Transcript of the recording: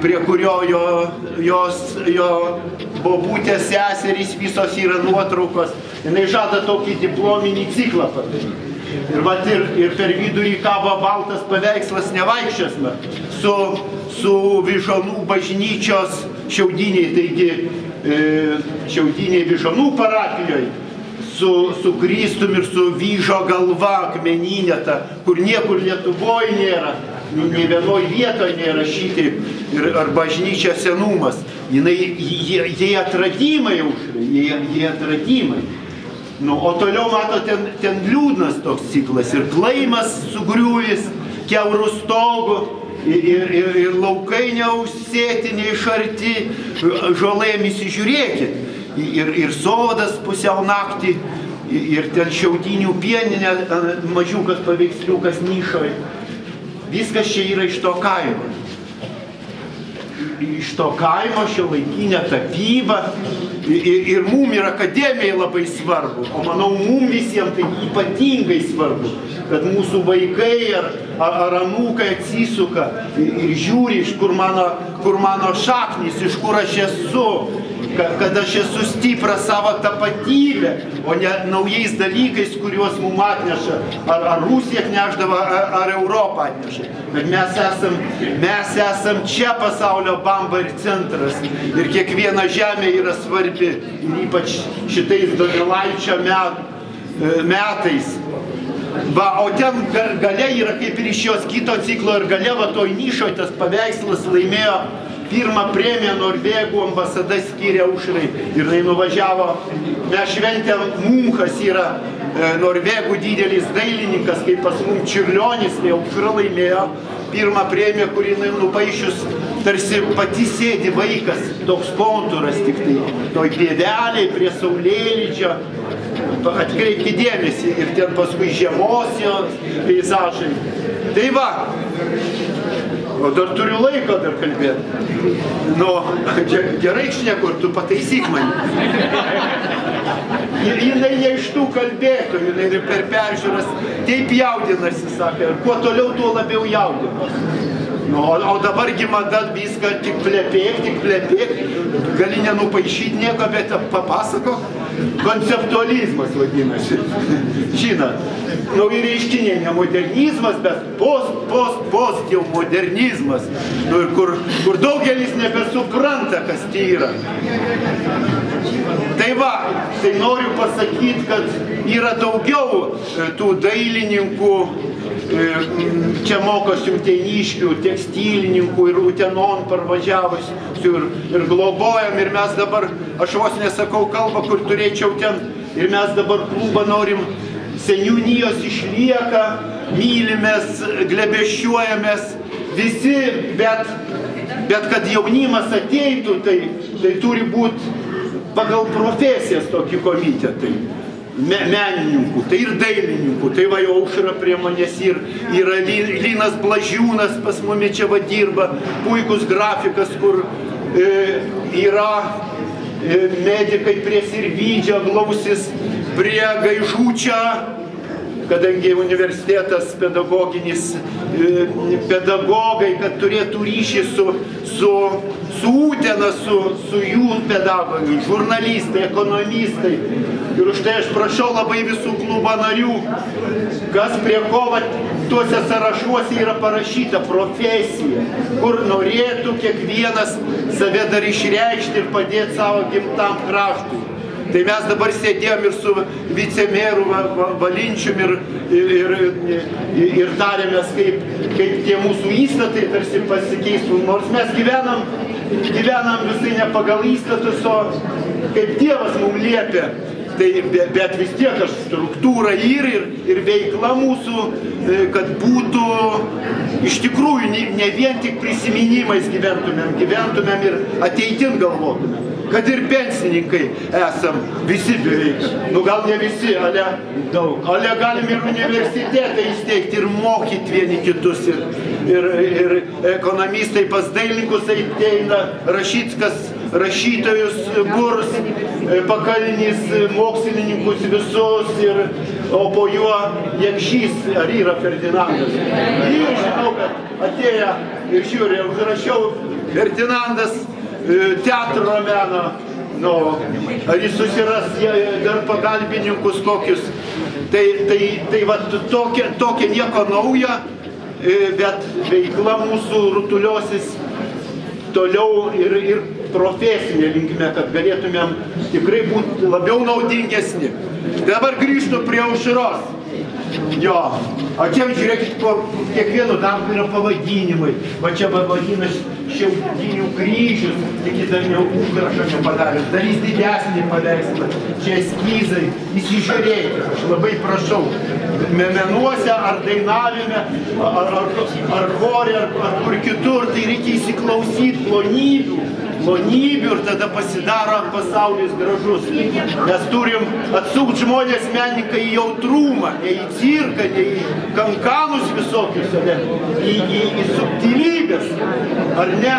prie kurio jo bobutės seserys visos yra nuotraukos. Jinai žada tokį diplominį ciklą padaryti. Ir per vidurį kabo baltas paveikslas Nevaikščiasme su Vyžuonų bažnyčios šiaudiniai, taigi šiaudiniai Vyžuonų parapijoje, su Kristum ir su Vyžo galva akmeninė, kur niekur Lietuvoje nėra, nei vienoj vietoje nėra šitaip, ar bažnyčia senumas. Jie atradimai, jie atradimai. O toliau, mato, ten liūdnas toks ciklas ir klaimas sugriuvęs, kiaurų stogų, ir laukai neužsėti, neišarti, žolėmis žiūrėkit. Ir sodas pusiau naktį, ir ten šiaudinių pieninė, mažiukas paveiksliukas nišoje. Viskas čia yra iš to kaimo. Iš to kaimo šiuolaikinė tapyba. Ir mum ir akademijai labai svarbu, o manau, mum visiems tai ypatingai svarbu, kad mūsų vaikai ar anūkai atsisuka ir žiūri, iš kur mano šaknys, iš kur aš esu, kad aš esu stipra savo tapatybę, o ne naujais dalykais, kuriuos mum atneša, ar Rusija atnešdavo, ar Europą atneša. Bet mes esam čia pasaulio bamba ir centras, ir kiekviena žemė yra svarbi, ir ypač šitais Donelaičio metais. O ten gale yra kaip ir iš jos kito ciklo, ir gale va toj nišoj tas paveikslas laimėjo pirmą premiją Norvegų ambasada skyrė Aušrai ir jinai nuvažiavo. Mes šventėm, Munchas yra Norvegų didelis dailininkas, kaip pas mum Čiurlionis, tai Aušra laimėjo pirmą premiją, kur jinai nupaišius tarsi pati sėdi vaikas, toks kontūras tik tai, toj pėdeliai prie saulėlydžio. Atkreipkite dėmesį, ir ten paskui žiemos peizažai. Tai va, o dar turiu laiko dar kalbėti. Gerai šneku, ir tu pataisyk mane. Jinai ne iš tų kalbėtojų, jinai per peržiūras taip jaudinasi, sakė, ir kuo toliau, tuo labiau jaudinasi. O dabargi mada viską tik plepėk, gali nenupaišyti nieko, bet papasakok. Konceptualizmas vadinasi. Žinot, nauji reiškiniai, ne modernizmas, bet post jau modernizmas. Ir kur daugelis nebesupranta, kas tai yra. Tai va, tai noriu pasakyti, kad yra daugiau tų dailininkų, čia mokosi uteniškių, tekstilininkų ir Utenon parvažiavusių ir globojam, ir mes dabar, aš vos nesakau kalbą, kur turėčiau ten, ir mes dabar klubą norim, seniūnijos išlieka, mylimės, glebesčiuojamės visi, bet kad jaunimas ateitų, tai turi būti pagal profesijas tokį komitetai. Menininkų, tai ir dailininkų, tai va jau Aušra prie manęs yra Linas Blažiūnas pas mumi čia va dirba, puikus grafikas, kur yra medikai prie Sirvydžio glausis, prie Gaižučio, kadangi universitetas pedagoginis, pedagogai, kad turėtų ryšį su Utena, su jų pedagogai, žurnalistai, ekonomistai. Ir už tai aš prašau labai visų klubo narių, kas prie ko tuose sąrašuose yra parašyta profesija, kur norėtų kiekvienas save dar išreikšti ir padėti savo gimtam kraštui. Tai mes dabar sėdėjom ir su vicemeru Valinčium ir tarėmės, kaip tie mūsų įstatai tarsi pasikeistų. Nors mes gyvenam visai ne pagal įstatus, o kaip Dievas mums liepia. Bet vis tiek struktūra ir veikla mūsų, kad būtų iš tikrųjų ne vien tik prisiminimais gyventumėm ir ateitin galvotumėm. Kad ir pensininkai esam, visi beveik, gal ne visi, ale daug. Ale galim ir universitetą įsteigti ir mokyti vieni kitus. Ir ekonomistai pas dailininkus ateina, Rašickas rašytojus burs, Pakalnis mokslininkus visus, o po juo Jakšys, ar yra Ferdinandas. Ir žinau, kad atėję ir žiūrė, užrašiau Ferdinandas teatro meno, nu, ar jis susiras dar pagalbininkus kokius. Tai va tokia nieko nauja, bet veikla mūsų rutuliosis toliau ir profesinė linkme, kad galėtumėm tikrai būti labiau naudingesni. Dabar grįžtu prie Aušros. Jo, o čia žiūrėkit, po kiekvieno darbo yra pavadinimai. Va čia pavadinas Šiaudinių kryžius, tik įdomiau užrašą nepadaręs. Darys didesnį paveikslą. Čia eskizai, įsižiūrėkite, aš labai prašau. Menuose, ar dainavime, ar chore, ar kur kitur, tai reikia įsiklausyti plonybių ir tada pasidaro pasaulis gražus. Mes turim atsukti žmonės menininkai į jautrumą, ne į cirką, ne į kankanus visokius, į subtilybės, ar ne?